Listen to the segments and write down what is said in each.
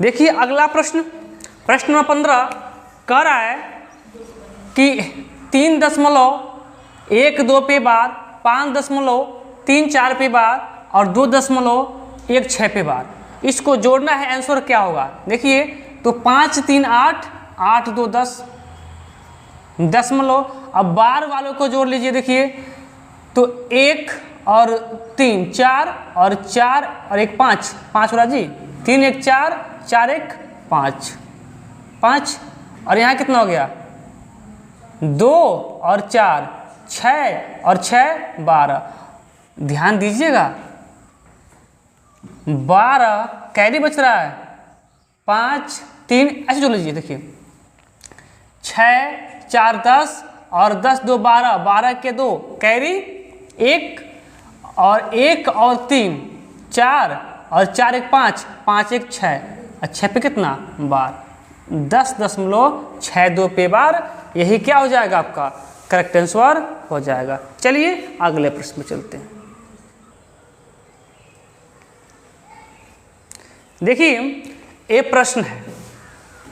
देखिए अगला प्रश्न, प्रश्न नंबर 15 कह रहा है कि 3.12 पे बार, 5.34 पे बार और 2.16 पे बार, इसको जोड़ना है, आंसर क्या होगा। देखिए तो 5 3 8, 8 2 10 दशमलव, अब बार वालों को जोड़ लीजिए। देखिए तो 1 और 3 4 और 4 और 1 5, 5 हो रहा जी, 3 1 4, 4 1 5, 5 और यहाँ कितना हो गया 2 और 4 6 और 6 12। ध्यान दीजिएगा 12 कैरी बच रहा है, 5 3 ऐसे जोड़ लीजिए। देखिए 6 4 10 और 10 2 12, 12 के 2 कैरी 1 और 1 और 3 4 और 4 1 5, 5 1 6, 6 पे कितना बार, 10.62 पे बार। यही क्या हो जाएगा आपका करेक्ट आंसर हो जाएगा। चलिए अगले प्रश्न में चलते हैं। देखिए ये प्रश्न है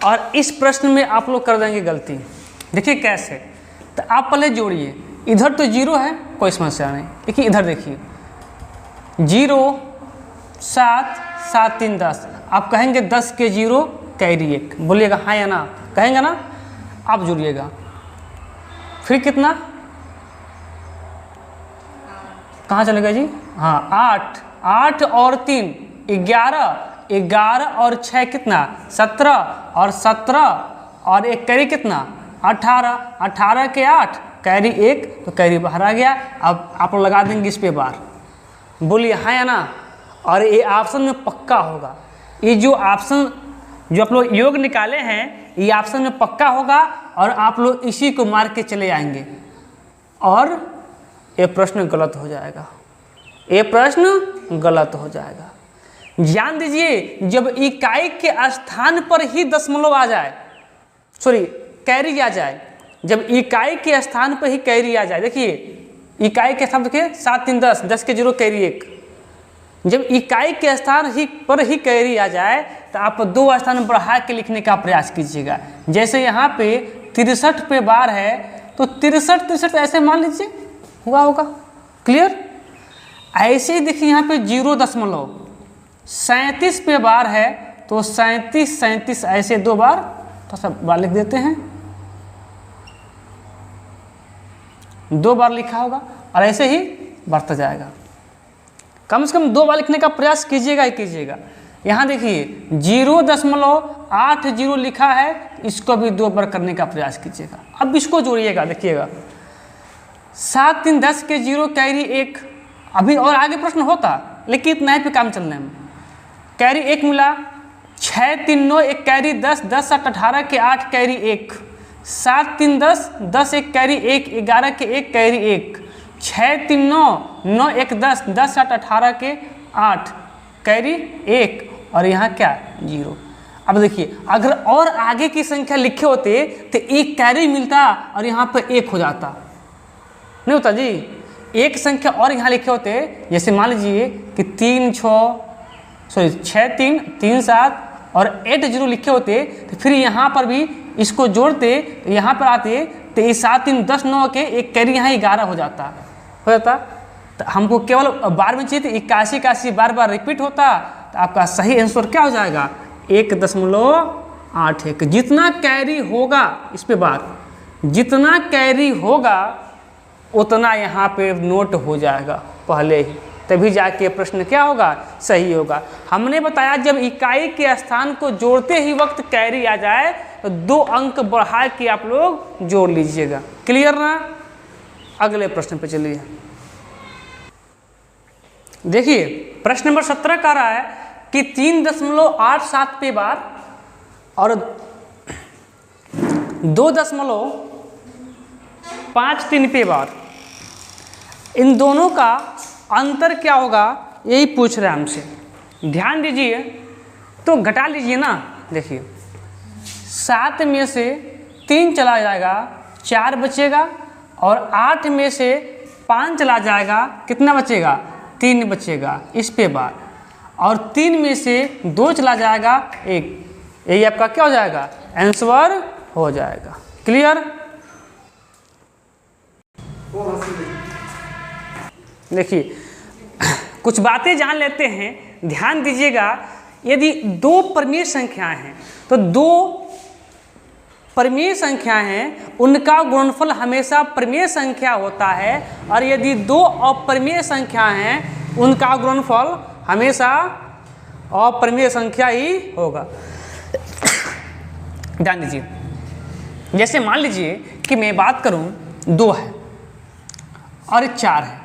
और इस प्रश्न में आप लोग कर देंगे गलती। देखिए कैसे, तो आप पहले जोड़िए, इधर तो 0 है, कोई समस्या नहीं। देखिए इधर देखिए 0 7 7 3 10, आप कहेंगे 10 के 0 कैरी 1, बोलिएगा हाँ या ना, कहेंगे ना, आप जुड़िएगा। फिर कितना, कहाँ चलेगा जी, हाँ 8 8 और 3 11, 11 और 6 कितना 17 और 17 और 1 कैरी कितना 18, 18 के 8 कैरी 1, तो कैरी बाहर आ गया। अब आप लोग लगा देंगे इस पे बार, बोलिए हाँ या ना। और ये ऑप्शन में पक्का होगा, ये जो ऑप्शन जो आप लोग योग निकाले हैं ये ऑप्शन में पक्का होगा और आप लोग इसी को मार के चले आएंगे और ये प्रश्न गलत हो जाएगा, ये प्रश्न गलत हो जाएगा। ध्यान दीजिए जब इकाई के स्थान पर ही दशमलव आ जाए, सॉरी कैरी आ जाए, जब इकाई के स्थान पर ही कैरी आ जाए, देखिए इकाई के स्थान देखिए 7 3 10, 10 के 0 कैरी 1, जब इकाई के स्थान ही पर ही कैरी आ जाए तो आप 2 स्थान बढ़ा के लिखने का प्रयास कीजिएगा। जैसे यहाँ पे 63 पे बार है तो 63 63 ऐसे मान लीजिए हुआ होगा, क्लियर। ऐसे ही देखिए यहाँ पे 0.37 पे बार है तो 37 37 ऐसे 2 बार तो सब बार लिख देते हैं, 2 बार लिखा होगा और ऐसे ही बढ़ता जाएगा। कम से कम 2 बार लिखने का प्रयास कीजिएगा ही कीजिएगा। यहाँ देखिए 0.80 लिखा है, इसको भी 2 बार करने का प्रयास कीजिएगा। अब इसको जोड़िएगा, देखिएगा 7 3 10 के 0 कैरी 1, अभी और आगे प्रश्न होता लेकिन इतना ही पे काम चलने में। कैरी 1 मिला, 6 3 9 1 कैरी 10, 10 7 18 के 8 कैरी 1, 7 3 10, 10 1 कैरी 1, 11 के 1 कैरी 1, 6 3 9 9 1 10, 10 7 18 के 8 कैरी 1 और यहाँ क्या 0। अब देखिए अगर और आगे की संख्या लिखे होते तो 1 कैरी मिलता और यहाँ पर 1 हो जाता, नहीं होता जी। एक संख्या और यहाँ लिखे होते, जैसे मान लीजिए कि 6 3 3 7 और 8 0 लिखे होते तो फिर यहाँ पर भी इसको जोड़ते तो यहाँ पर आते तो ये 7 3 10 9 के 1 कैरी यहाँ 11 हो जाता। तो हमको केवल बार में चाहिए, 81 बार बार रिपीट होता तो आपका सही आंसर क्या हो जाएगा 1.81। जितना कैरी होगा इस पे बार, जितना कैरी होगा उतना यहाँ पे नोट हो जाएगा पहले ही, तभी जाके प्रश्न क्या होगा सही होगा। हमने बताया जब इकाई के स्थान को जोड़ते ही वक्त कैरी आ जाए तो 2 अंक बढ़ा के आप लोग जोड़ लीजिएगा, क्लियर ना। अगले प्रश्न पे चलिए। देखिए प्रश्न नंबर 17 कह रहा है कि 3.87 पे बार और 2.53 पे बार, इन दोनों का अंतर क्या होगा यही पूछ रहे हैं हमसे। ध्यान दीजिए तो घटा लीजिए ना। देखिए 7 में से 3 चला जाएगा 4 बचेगा और 8 में से 5 चला जाएगा कितना बचेगा 3 बचेगा इस पे बार। और 3 में से 2 चला जाएगा 1, यही आपका क्या हो जाएगा, आंसर हो जाएगा। क्लियर? देखिए कुछ बातें जान लेते हैं, ध्यान दीजिएगा। यदि 2 परिमेय संख्याएं हैं तो 2 परिमेय संख्याएं हैं, उनका गुणनफल हमेशा परिमेय संख्या होता है, और यदि 2 अपरिमेय संख्याएं हैं उनका गुणनफल हमेशा अपरिमेय संख्या ही होगा। ध्यान दीजिए, जैसे मान लीजिए कि मैं बात करूं 2 है और 4 है,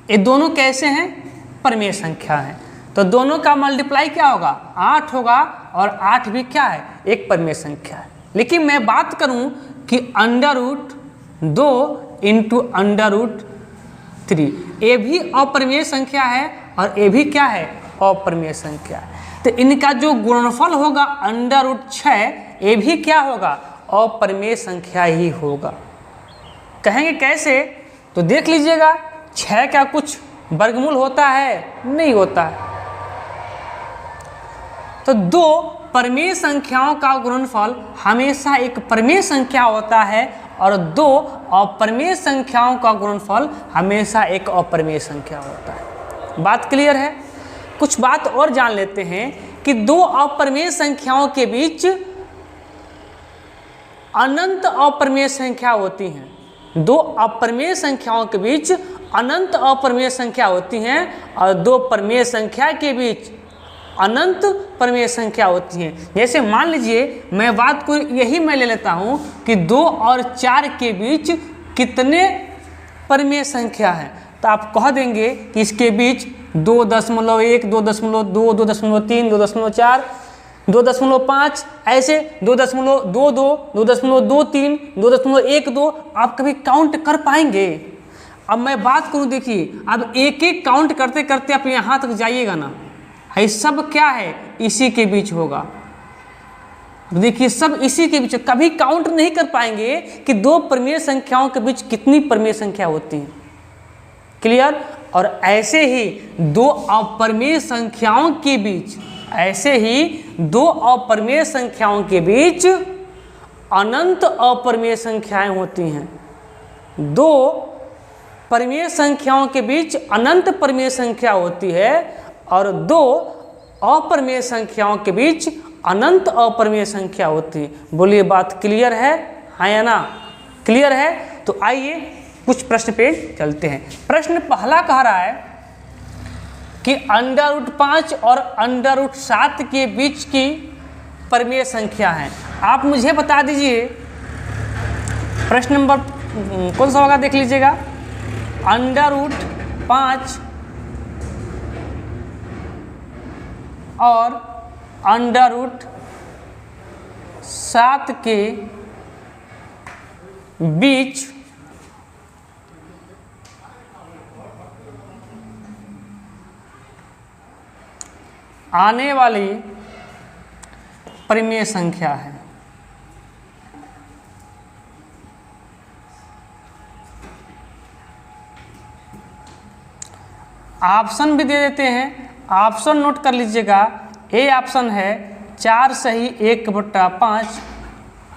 ये दोनों कैसे हैं, परिमेय संख्या हैं, तो दोनों का मल्टीप्लाई क्या होगा, 8 होगा, और 8 भी क्या है, एक परिमेय संख्या है। लेकिन मैं बात करूं कि √2 इंटू √3, ये भी अपरिमेय संख्या है और ये भी क्या है, अपरिमेय संख्या है। तो इनका जो गुणनफल होगा √6, ये भी क्या होगा, अपरिमेय संख्या ही होगा। कहेंगे कैसे, तो देख लीजिएगा, 6 का कुछ वर्गमूल होता है, नहीं होता है। तो 2 परिमेय संख्याओं का गुणनफल हमेशा एक परिमेय संख्या होता है, और 2 अपरिमेय संख्याओं का गुणनफल हमेशा एक अपरिमेय संख्या होता है। बात क्लियर है? कुछ बात और जान लेते हैं कि 2 अपरिमेय संख्याओं के बीच अनंत अपरिमेय संख्या होती हैं। 2 अपरिमेय संख्याओं के बीच अनंत अपरिमेय संख्या होती हैं, और 2 परिमेय संख्या के बीच अनंत परिमेय संख्या होती हैं। जैसे मान लीजिए मैं बात को यही मैं ले लेता हूँ कि 2 और 4 के बीच कितने परिमेय संख्या हैं, तो आप कह देंगे कि इसके बीच 2.1, 2.2, 2.3, 2.4, 2.5, ऐसे 2.22, 2.23, 2.12 आप कभी काउंट कर पाएंगे? अब मैं बात करूं, देखिए अब एक एक काउंट करते करते आप यहाँ तक जाइएगा ना, ये सब क्या है, इसी के बीच होगा। देखिए सब इसी के बीच, कभी काउंट नहीं कर पाएंगे कि 2 परिमेय संख्याओं के बीच कितनी परिमेय संख्या होती है। क्लियर? और ऐसे ही 2 अपरिमेय संख्याओं के बीच, ऐसे ही 2 अपरिमेय संख्याओं के बीच अनंत अपरिमेय संख्याएं होती हैं। 2 परिमेय संख्याओं के बीच अनंत परिमेय संख्या होती है, और 2 अपरिमेय संख्याओं के बीच अनंत अपरिमेय संख्या होती है। बोलिए बात क्लियर है, हाँ या ना? क्लियर है? तो आइए कुछ प्रश्न पे चलते हैं। प्रश्न पहला कह रहा है कि √5 और √7 के बीच की परिमेय संख्या है। आप मुझे बता दीजिए प्रश्न नंबर कौन सा होगा, देख लीजिएगा। √5 और √7 के बीच आने वाली परिमेय संख्या है। ऑप्शन भी दे देते हैं, ऑप्शन नोट कर लीजिएगा। ए ऑप्शन है 4 सही 1/5,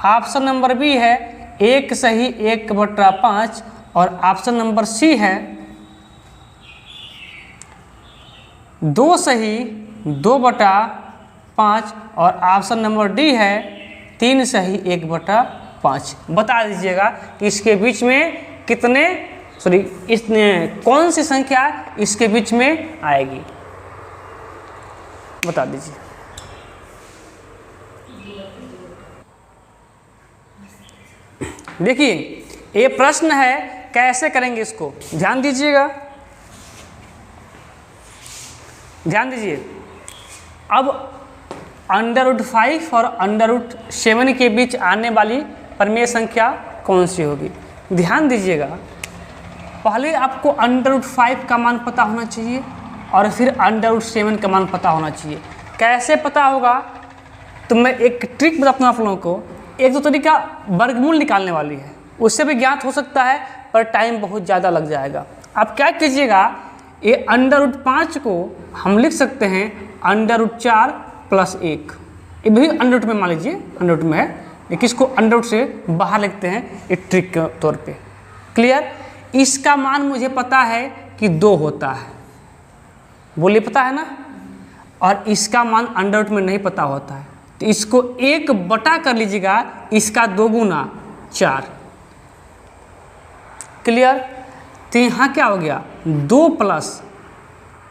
ऑप्शन नंबर बी है 1 सही 1/5, और ऑप्शन नंबर सी है 2 सही 2/5, और ऑप्शन नंबर डी है 3 सही 1/5। बता दीजिएगा कि इसके बीच में कितने, सॉरी कौन सी संख्या इसके बीच में आएगी, बता दीजिए। देखिए ये प्रश्न है, कैसे करेंगे इसको, ध्यान दीजिएगा, ध्यान दीजिए। अब √5 और √7 के बीच आने वाली परिमेय संख्या कौन सी होगी, ध्यान दीजिएगा। पहले आपको √5 का मान पता होना चाहिए, और फिर √7 का मान पता होना चाहिए। कैसे पता होगा, तो मैं एक ट्रिक बताता हूँ आप लोगों को। एक दो तरीका वर्गमूल निकालने वाली है, उससे भी ज्ञात हो सकता है, पर टाइम बहुत ज़्यादा लग जाएगा। आप क्या कीजिएगा, ये √5 को हम लिख सकते हैं √4 + 1। ये भी अंडर में मान लीजिए अंडर में है, लेकिन इसको अंडर से बाहर लिखते हैं एक ट्रिक के तौर पे। क्लियर? इसका मान मुझे पता है कि 2 होता है, बोलिए पता है ना, और इसका मान अंडर में नहीं पता होता है, तो इसको 1 बटा कर लीजिएगा, इसका 2 गुना 4। क्लियर? तो यहाँ क्या हो गया 2 प्लस,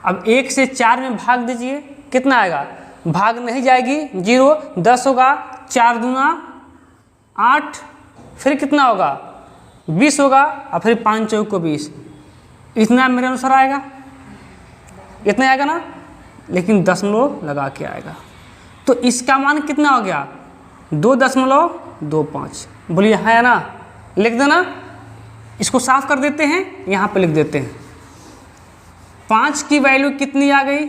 अब 1 से 4 में भाग दीजिए, कितना आएगा, भाग नहीं जाएगी 0, 10 होगा, 4 दूना 8, फिर कितना होगा 20 होगा, और फिर 5 चौक को 20, इतना मेरे अनुसार आएगा, इतना आएगा ना, लेकिन दशमलव लगा के आएगा। तो इसका मान कितना हो गया 2.25। बोलिए है ना, लिख देना, इसको साफ कर देते हैं, यहाँ पे लिख देते हैं 5 की वैल्यू कितनी आ गई,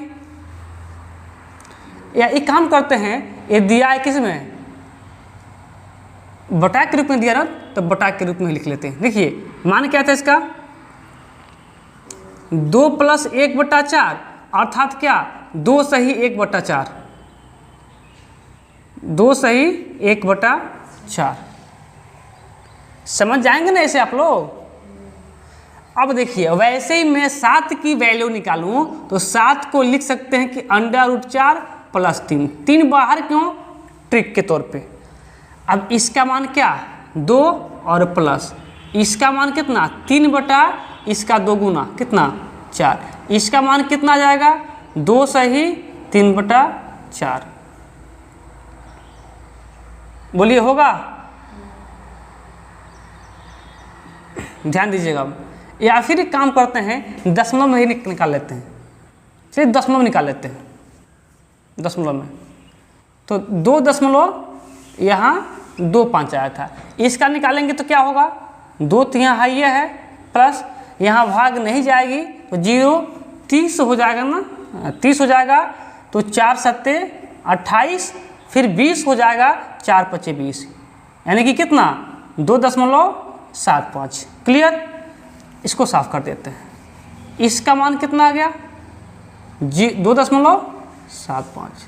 या एक काम करते हैं, ये दिया है किस में, बटा के रूप में दिया ना, तो बटा के रूप में लिख लेते हैं। देखिए मान क्या था इसका 2 + 1/4, अर्थात क्या 2 सही 1/4, 2 सही 1/4। समझ जाएंगे ना ऐसे आप लोग। अब देखिए वैसे ही मैं 7 की वैल्यू निकालूं तो 7 को लिख सकते हैं कि √4 + 3, 3 बाहर क्यों, ट्रिक के तौर पे। अब इसका मान क्या 2 और प्लस, इसका मान कितना 3 बटा इसका 2 गुना कितना 4, इसका मान कितना आ जाएगा 2 सही 3/4। बोलिए होगा, ध्यान दीजिएगा। या फिर एक काम करते हैं दशमलव में ही निकाल लेते हैं, सिर्फ दशमलव निकाल लेते हैं, दशमलव में तो 2 दशमलव यहाँ 2.5 आया था, इसका निकालेंगे तो क्या होगा 2 तो यहाँ हाई है, प्लस यहाँ भाग नहीं जाएगी तो 0, 30 हो जाएगा ना, 30 हो जाएगा, तो 4 सत्ते 28, फिर 20 हो जाएगा, 4 पचे 20, यानी कि कितना 2.75। क्लियर? इसको साफ कर देते हैं, इसका मान कितना आ गया 2.75।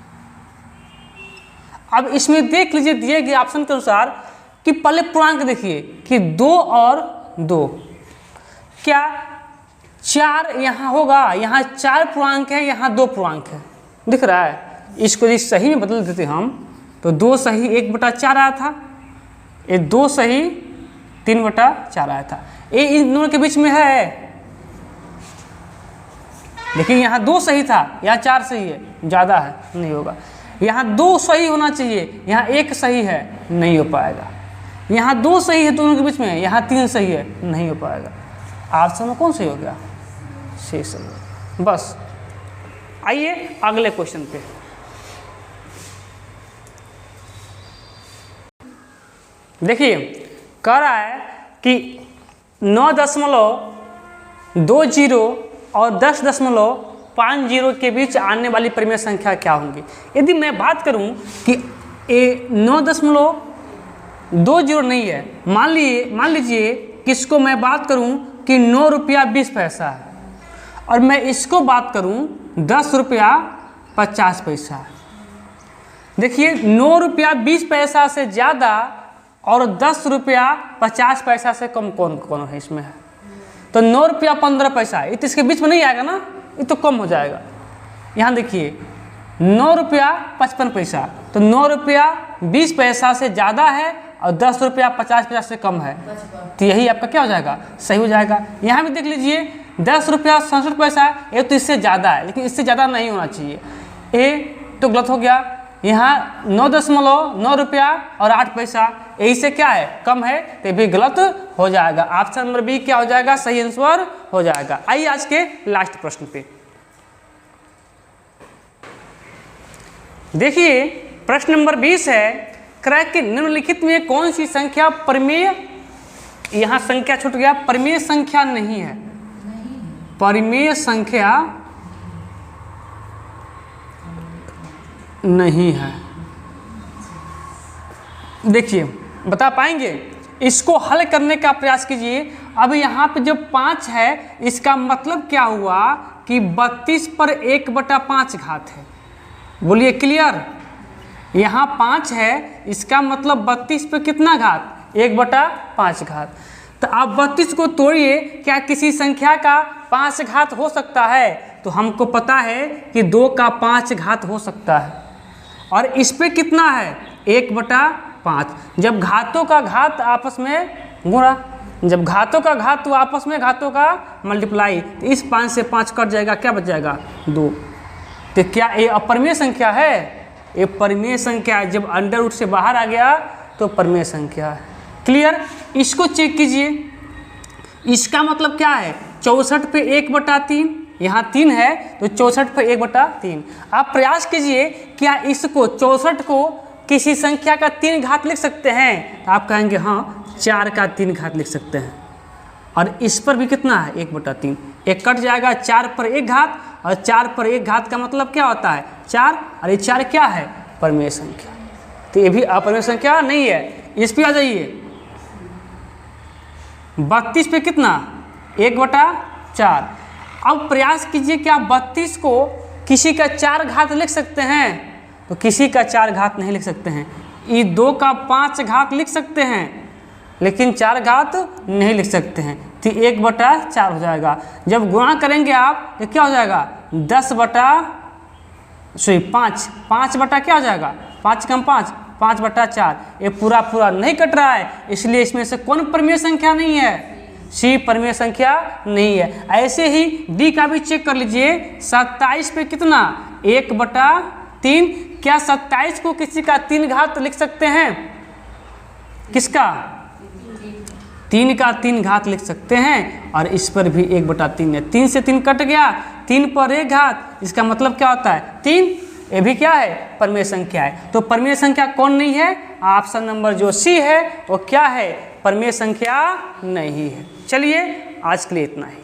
अब इसमें देख लीजिए दिए गए ऑप्शन के अनुसार कि पहले पूर्णांक देखिए कि 2 और 2, क्या 4 यहाँ होगा, यहाँ 4 पूर्णांक है, यहाँ 2 पूर्णांक है, दिख रहा है। इसको यदि सही में बदल देते हम तो 2 सही 1/4 आया था, ये 2 सही 3/4 आया था, ये इन दोनों के बीच में है, लेकिन यहाँ 2 सही था, यहाँ 4 सही है, ज़्यादा है नहीं होगा। यहाँ 2 सही होना चाहिए, यहाँ 1 सही है, नहीं हो पाएगा। यहाँ 2 सही है दोनों के बीच में, यहाँ 3 सही है, नहीं हो पाएगा। ऑप्शन में कौन सही हो गया, सही सही। बस आइए अगले क्वेश्चन पे। देखिए कह रहा है कि 9.20 और 10.50 के बीच आने वाली परिमेय संख्या क्या होंगी। यदि मैं बात करूं कि ये 9.20 नहीं है, मान लीजिए कि इसको मैं बात करूं कि 9 रुपया 20 पैसा है, और मैं इसको बात करूं 10 रुपया 50 पैसा है। देखिए 9 रुपया 20 पैसा से ज़्यादा और 10 रुपया 50 पैसा से कम कौन कौन है इसमें है, तो 9 रुपया 15 पैसा, ये तो इसके बीच में नहीं आएगा ना, ये तो कम हो जाएगा। यहाँ देखिए 9 रुपया 55 पैसा, तो 9 रुपया 20 पैसा से ज़्यादा है और 10 रुपया 50 पैसा से कम है, तो यही आपका क्या हो जाएगा, सही हो जाएगा। यहाँ भी देख लीजिए 10 रुपया 67 पैसा, ये तो इससे ज़्यादा है, लेकिन इससे ज़्यादा नहीं होना चाहिए, ये तो गलत हो गया। यहाँ 9.9 रुपया और 8 पैसा, यही से क्या है, कम है, तो भी गलत हो जाएगा। ऑप्शन नंबर बी क्या हो जाएगा, सही आंसर हो जाएगा। आइए आज के लास्ट प्रश्न पे देखिए, प्रश्न नंबर 20 है, क्रैक के निम्नलिखित में कौन सी संख्या परिमेय, यहाँ संख्या छूट गया, परिमेय संख्या नहीं है, परिमेय संख्या नहीं है। देखिए बता पाएंगे, इसको हल करने का प्रयास कीजिए। अब यहाँ पे जो 5 है, इसका मतलब क्या हुआ कि 32 पर 1/5 घात है। बोलिए क्लियर। यहाँ 5 है, इसका मतलब 32 पे कितना घात? 1/5 घात। तो आप 32 को तोड़िए, क्या किसी संख्या का 5 घात हो सकता है? तो हमको पता है कि 2 का 5 घात हो सकता है। और इस पे कितना है? 1/5। जब घातों का घात आपस में गुणा, जब घातों का घात तो आपस में घातों का मल्टीप्लाई, तो इस 5 से 5 कट जाएगा, क्या बच जाएगा? 2। तो क्या ये अपरिमेय संख्या है? ये परिमेय संख्या है। जब अंडर रूट से बाहर आ गया तो परिमेय संख्या है। क्लियर। इसको चेक कीजिए, इसका मतलब क्या है? 64 पे 1/3, यहाँ 3 है तो 64 पे 1/3। आप प्रयास कीजिए, क्या इसको 64 को किसी संख्या का 3 घात लिख सकते हैं? तो आप कहेंगे हाँ, 4 का 3 घात लिख सकते हैं। और इस पर भी कितना है? 1/3। एक कट जाएगा, 4 पर 1 घात, और 4 पर 1 घात का मतलब क्या होता है? 4। और ये 4 क्या है? परिमेय संख्या। तो ये भी अपरिमेय संख्या नहीं है। इस पे आ जाइए, 32 पे कितना? 1/4। अब प्रयास कीजिए, क्या 32 को किसी का 4 घात लिख सकते हैं? तो किसी का 4 घात नहीं लिख सकते हैं। ये 2 का 5 घात लिख सकते हैं, लेकिन 4 घात नहीं लिख सकते हैं। तो 1/4 हो जाएगा। जब गुणा करेंगे आप तो क्या हो जाएगा? 5 बटा क्या हो जाएगा? 5 कम 5, 5/4। ये पूरा नहीं कट रहा है, इसलिए इसमें से कौन परिमेय संख्या नहीं है? सी परिमेय संख्या नहीं है। ऐसे ही डी का भी चेक कर लीजिए। 27 पे कितना? 1/3। क्या 27 को किसी का 3 घात लिख सकते हैं? किसका? 3 का 3 घात लिख सकते हैं। और इस पर भी 1/3 है। 3 से 3 कट गया, 3 पर 1 घात, इसका मतलब क्या होता है? 3। ये भी क्या है? परिमेय संख्या है। तो परिमेय संख्या कौन नहीं है? ऑप्शन नंबर जो सी है वो क्या है? परिमेय संख्या नहीं है। चलिए आज के लिए इतना ही।